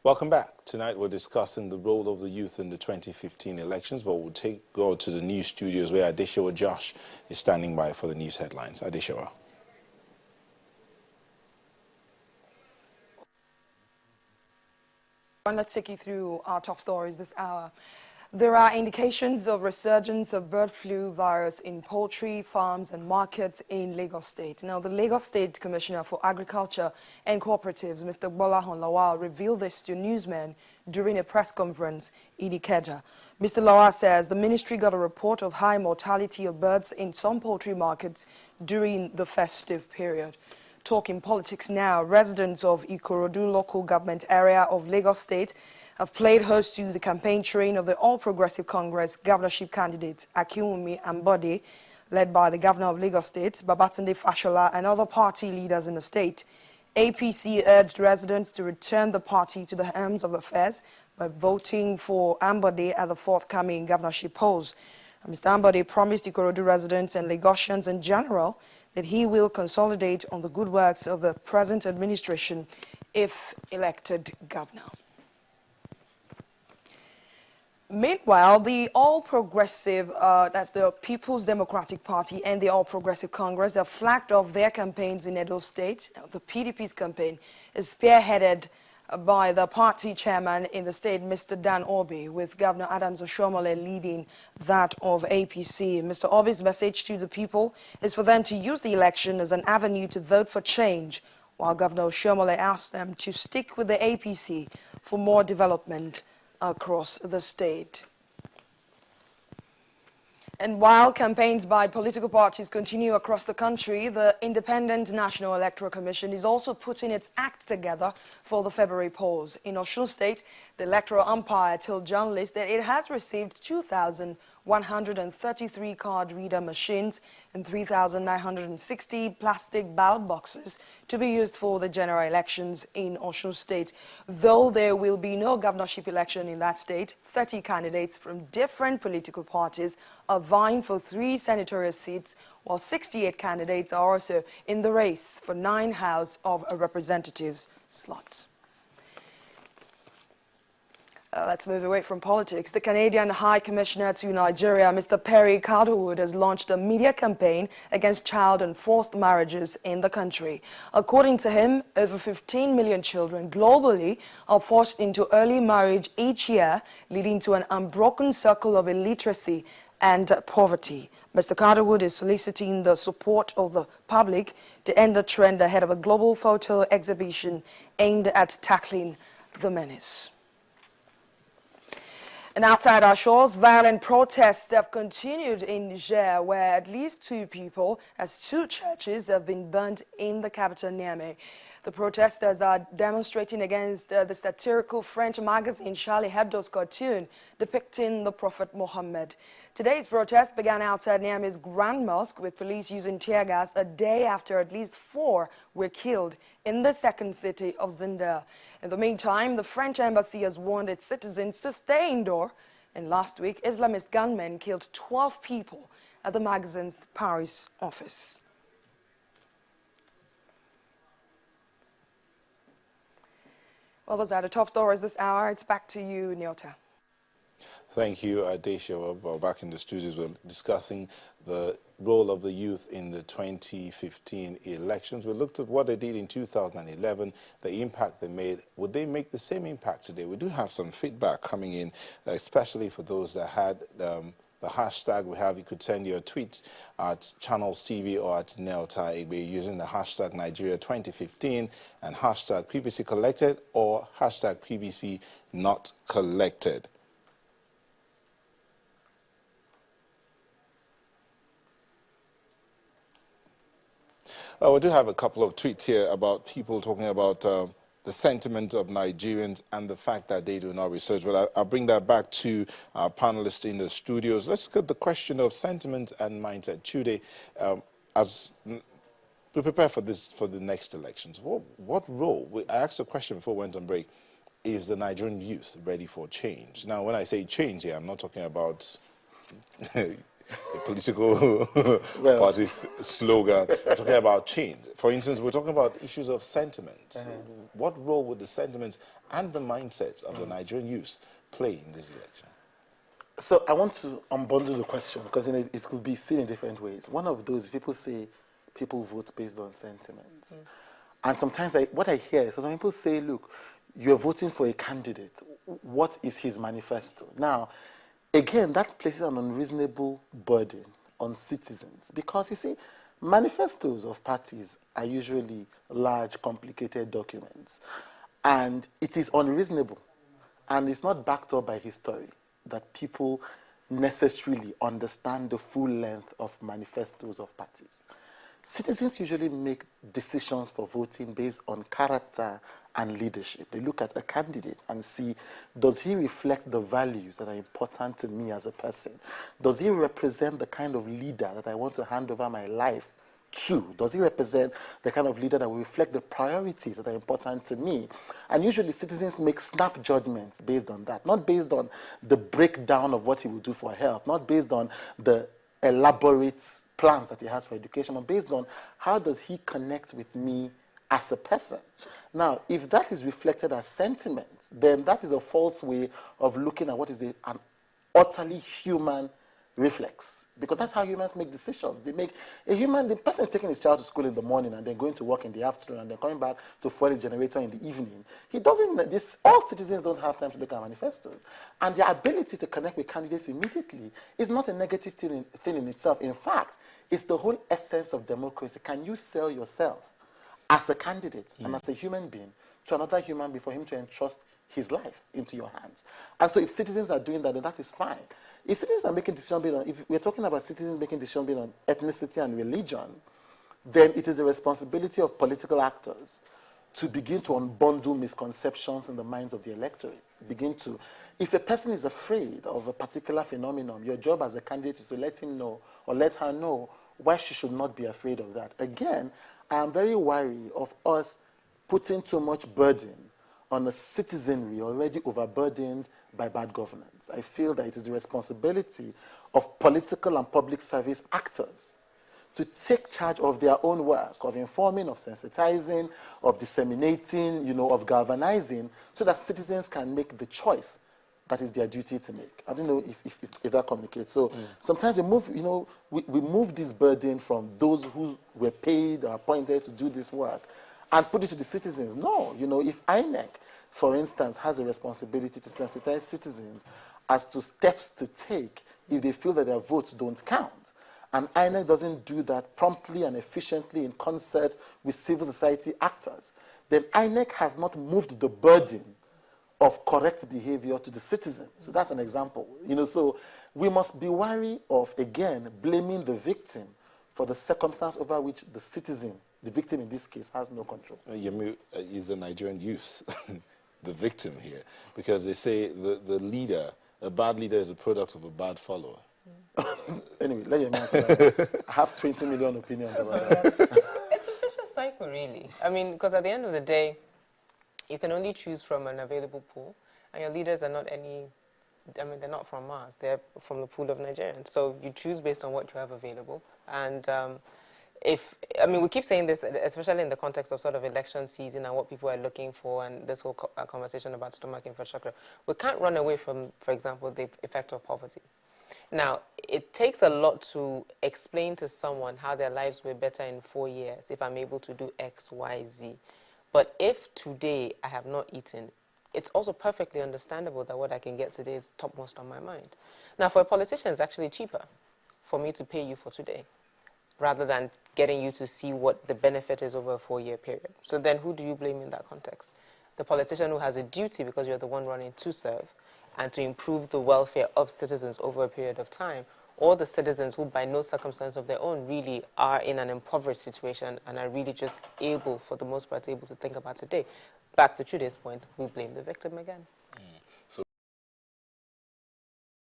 Welcome back. Tonight we're discussing the role of the youth in the 2015 elections, but we'll go to the news studios where Adeshewa Josh is standing by for the news headlines. Adeshewa. Let's take you through our top stories this hour. There are indications of resurgence of bird flu virus in poultry farms and markets in Lagos State. Now, the Lagos State Commissioner for Agriculture and Cooperatives, Mr. Gbolahan Lawal, revealed this to newsmen during a press conference in Ikeja. Mr. Lawal says the ministry got a report of high mortality of birds in some poultry markets during the festive period. Talking politics now, residents of Ikorodu local government area of Lagos State have played host to the campaign train of the All Progressive Congress governorship candidate Akinwumi Ambode, led by the governor of Lagos State, Babatunde Fashola, and other party leaders in the state. APC urged residents to return the party to the helms of affairs by voting for Ambode at the forthcoming governorship polls. And Mr. Ambode promised Ikorodu residents and Lagosians in general that he will consolidate on the good works of the present administration if elected governor. Meanwhile, the All Progressive, that's the People's Democratic Party and the All Progressive Congress have flagged off their campaigns in Edo State. The PDP's campaign is spearheaded by the party chairman in the state, Mr. Dan Obi, with Governor Adams Oshiomhole leading that of APC. Mr. Obi's message to the people is for them to use the election as an avenue to vote for change, while Governor Oshiomhole asked them to stick with the APC for more development across the state. And while campaigns by political parties continue across the country, the Independent National Electoral Commission is also putting its act together for the February polls. In Osun State, the electoral umpire told journalists that it has received 2,133 card reader machines and 3,960 plastic ballot boxes to be used for the general elections in Osun State. Though there will be no governorship election in that state, 30 candidates from different political parties are vying for 3 senatorial seats, while 68 candidates are also in the race for 9 House of Representatives slots. Let's move away from politics. The Canadian High Commissioner to Nigeria, Mr. Perry Cowderwood, has launched a media campaign against child and forced marriages in the country. According to him, over 15 million children globally are forced into early marriage each year, leading to an unbroken circle of illiteracy and poverty. Mr. Cowderwood is soliciting the support of the public to end the trend ahead of a global photo exhibition aimed at tackling the menace. And outside our shores, violent protests have continued in Niger, where at least 2 people, as 2 churches, have been burnt in the capital Niamey. The protesters are demonstrating against the satirical French magazine Charlie Hebdo's cartoon depicting the Prophet Muhammad. Today's protest began outside Niamey's Grand Mosque, with police using tear gas a day after at least 4 were killed in the second city of Zinder. In the meantime, the French embassy has warned its citizens to stay indoor. And last week, Islamist gunmen killed 12 people at the magazine's Paris office. Well, those are the top stories this hour. It's back to you, Nyota. Thank you, Adeshewa. Well, back in the studios, we're discussing the role of the youth in the 2015 elections. We looked at what they did in 2011, the impact they made. Would they make the same impact today? We do have some feedback coming in, especially for those that had the hashtag we have. You could send your tweets at Channels TV or at Nelta Igbe using the hashtag Nigeria 2015 and hashtag PBC collected or hashtag PBC not collected. We do have a couple of tweets here about people talking about the sentiment of Nigerians and the fact that they do not research. But I'll bring that back to our panelists in the studios. Let's look at the question of sentiment and mindset. Chude, as we prepare for the next elections, what role? I asked a question before we went on break. Is the Nigerian youth ready for change? Now, when I say change here, I'm not talking about a political party slogan. We're talking about change. For instance, we're talking about issues of sentiments. What role would the sentiments and the mindsets of the Nigerian youth play in this election? So I want to unbundle the question because it could be seen in different ways. One of those is people say people vote based on sentiments. And sometimes what I hear is some people say, look, you're voting for a candidate. What is his manifesto? Now, again, that places an unreasonable burden on citizens because, you see, manifestos of parties are usually large, complicated documents. And it is unreasonable, and it's not backed up by history, that people necessarily understand the full length of manifestos of parties. Citizens usually make decisions for voting based on character and leadership. They look at a candidate and see, does he reflect the values that are important to me as a person? Does he represent the kind of leader that I want to hand over my life to? Does he represent the kind of leader that will reflect the priorities that are important to me? And usually citizens make snap judgments based on that, not based on the breakdown of what he will do for health, not based on the elaborate plans that he has for education, but based on how does he connect with me as a person. Now, if that is reflected as sentiment, then that is a false way of looking at what is an utterly human reflex, because that's how humans make decisions. The person is taking his child to school in the morning and then going to work in the afternoon and then coming back to fuel his generator in the evening. All citizens don't have time to look at manifestos. And the ability to connect with candidates immediately is not a negative thing in itself. In fact, it's the whole essence of democracy. Can you sell yourself as a candidate and as a human being to another human being for him to entrust his life into your hands? And so if citizens are doing that, then that is fine. If citizens are making decisions based on, if we're talking about citizens making decisions based on ethnicity and religion, then it is the responsibility of political actors to begin to unbundle misconceptions in the minds of the electorate. If a person is afraid of a particular phenomenon, your job as a candidate is to let him know or let her know why she should not be afraid of that. Again, I am very wary of us putting too much burden on a citizenry already overburdened by bad governance. I feel that it is the responsibility of political and public service actors to take charge of their own work, of informing, of sensitizing, of disseminating, of galvanizing, so that citizens can make the choice that is their duty to make. I don't know if that communicates. So sometimes we move this burden from those who were paid or appointed to do this work and put it to the citizens. No, if INEC, for instance, has a responsibility to sensitize citizens as to steps to take if they feel that their votes don't count, and INEC doesn't do that promptly and efficiently in concert with civil society actors, then INEC has not moved the burden of correct behavior to the citizen. So that's an example. So we must be wary of, again, blaming the victim for the circumstance over which the citizen, the victim in this case, has no control. Yemi is a Nigerian youth, the victim here, because they say the leader, a bad leader is a product of a bad follower. Anyway, let Yemi answer that. I have 20 million opinions about that. It's a vicious cycle, really. I mean, because at the end of the day, you can only choose from an available pool, and your leaders are not they're not from Mars, they're from the pool of Nigerians. So you choose based on what you have available. And we keep saying this, especially in the context of sort of election season and what people are looking for and this whole conversation about stomach infrastructure. We can't run away from, for example, the effect of poverty. Now, it takes a lot to explain to someone how their lives were better in 4 years if I'm able to do X, Y, Z. But if today I have not eaten, it's also perfectly understandable that what I can get today is topmost on my mind. Now, for a politician, it's actually cheaper for me to pay you for today rather than getting you to see what the benefit is over a 4-year period. So then who do you blame in that context? The politician who has a duty because you're the one running to serve and to improve the welfare of citizens over a period of time, or the citizens who by no circumstance of their own really are in an impoverished situation and are really just able, for the most part, able to think about today. Back to Chude's point, we blame the victim again.